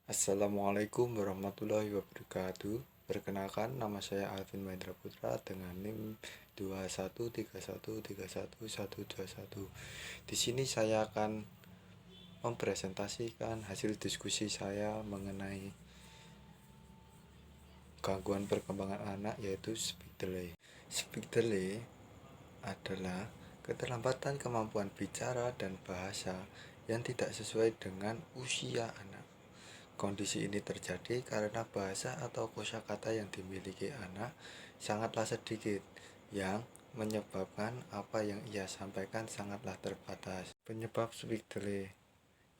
Assalamualaikum warahmatullahi wabarakatuh. Perkenalkan, nama saya Alvin Mahendra Putra dengan NIM 2131311121. Di sini saya akan mempresentasikan hasil diskusi saya mengenai gangguan perkembangan anak, yaitu speech delay. Speech delay adalah keterlambatan kemampuan bicara dan bahasa yang tidak sesuai dengan usia anak. Kondisi ini terjadi karena bahasa atau kosakata yang dimiliki anak sangatlah sedikit, yang menyebabkan apa yang ia sampaikan sangatlah terbatas. Penyebab speech delay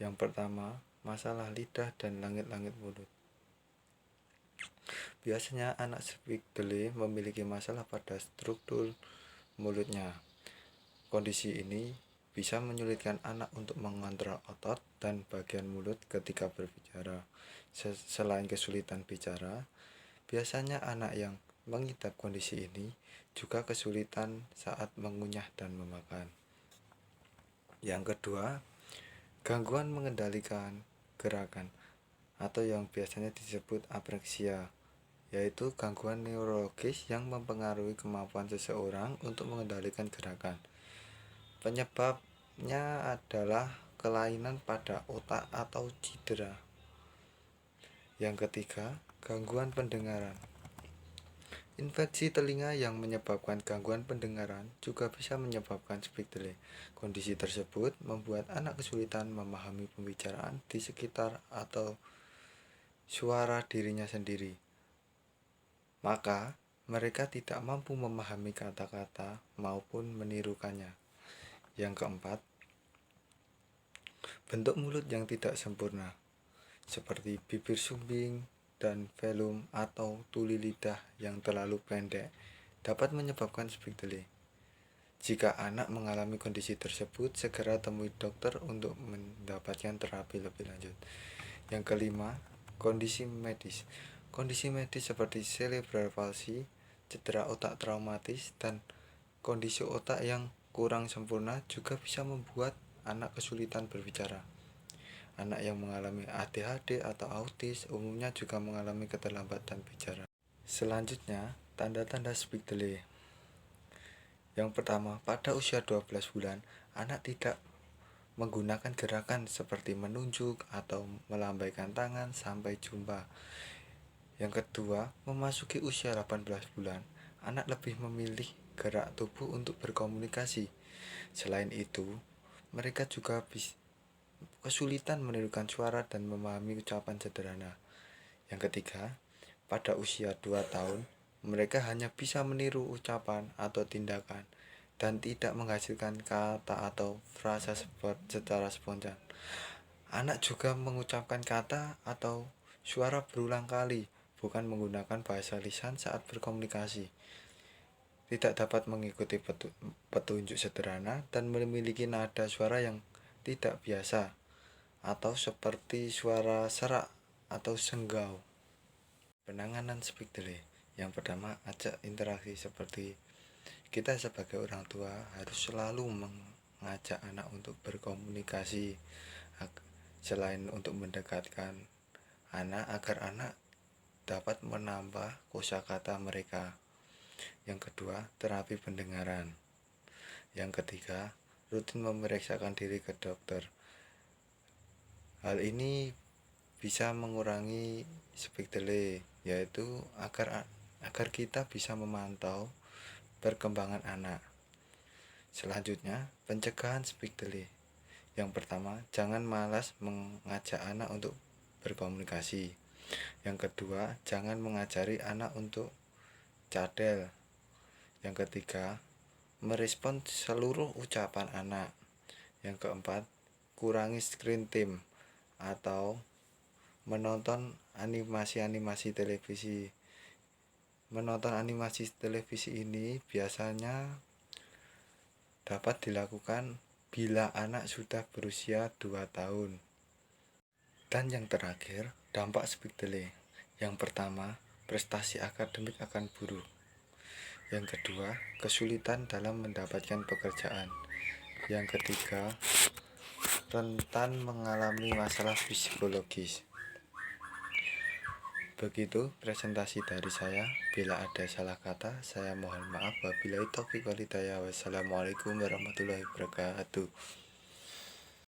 yang pertama, masalah lidah dan langit-langit mulut. Biasanya anak speech delay memiliki masalah pada struktur mulutnya. Kondisi ini bisa menyulitkan anak untuk mengontrol otot dan bagian mulut ketika berbicara. Selain kesulitan bicara, biasanya anak yang mengidap kondisi ini juga kesulitan saat mengunyah dan memakan. Yang kedua, gangguan mengendalikan gerakan atau yang biasanya disebut apreksia, yaitu gangguan neurologis yang mempengaruhi kemampuan seseorang untuk mengendalikan gerakan. Penyebabnya adalah kelainan pada otak atau cedera. Yang ketiga, gangguan pendengaran. Infeksi telinga yang menyebabkan gangguan pendengaran juga bisa menyebabkan speech delay. Kondisi tersebut membuat anak kesulitan memahami pembicaraan di sekitar atau suara dirinya sendiri. Maka, mereka tidak mampu memahami kata-kata maupun menirukannya. Yang keempat, bentuk mulut yang tidak sempurna, seperti bibir sumbing dan velum atau tuli lidah yang terlalu pendek, dapat menyebabkan speech delay. Jika anak mengalami kondisi tersebut, segera temui dokter untuk mendapatkan terapi lebih lanjut. Yang kelima, kondisi medis. Kondisi medis seperti cerebral palsy, cedera otak traumatis, dan kondisi otak yang kurang sempurna juga bisa membuat anak kesulitan berbicara. Anak yang mengalami ADHD atau autis umumnya juga mengalami keterlambatan bicara. Selanjutnya, tanda-tanda speech delay. Yang pertama, pada usia 12 bulan, anak tidak menggunakan gerakan seperti menunjuk atau melambaikan tangan sampai jumpa. Yang kedua, memasuki usia 18 bulan, anak lebih memilih gerak tubuh untuk berkomunikasi. Selain itu, mereka juga kesulitan menirukan suara dan memahami ucapan sederhana. Yang ketiga, pada usia 2 tahun, mereka hanya bisa meniru ucapan atau tindakan dan tidak menghasilkan kata atau frasa secara spontan. Anak juga mengucapkan kata atau suara berulang kali, bukan menggunakan bahasa lisan saat berkomunikasi. Tidak dapat mengikuti petunjuk sederhana dan memiliki nada suara yang tidak biasa atau seperti suara serak atau senggau. Penanganan speech delay. Yang pertama, ajak interaksi. Seperti kita sebagai orang tua harus selalu mengajak anak untuk berkomunikasi, selain untuk mendekatkan anak agar anak dapat menambah kosakata mereka. Yang kedua, terapi pendengaran. Yang ketiga, rutin memeriksakan diri ke dokter. Hal ini bisa mengurangi speech delay, yaitu agar kita bisa memantau perkembangan anak. Selanjutnya, pencegahan speech delay. Yang pertama, jangan malas mengajak anak untuk berkomunikasi. Yang kedua, jangan mengajari anak untuk cadel. Yang ketiga, merespon seluruh ucapan anak. Yang keempat, kurangi screen time atau menonton animasi televisi. Menonton animasi televisi ini biasanya dapat dilakukan bila anak sudah berusia 2 tahun. Dan yang terakhir, dampak speech delay. Yang pertama, prestasi akademik akan buruk. Yang kedua, kesulitan dalam mendapatkan pekerjaan. Yang ketiga, rentan mengalami masalah psikologis. Begitu presentasi dari saya. Bila ada salah kata, saya mohon maaf. Wabillahi taufiq walhidayah. Wassalamualaikum warahmatullahi wabarakatuh.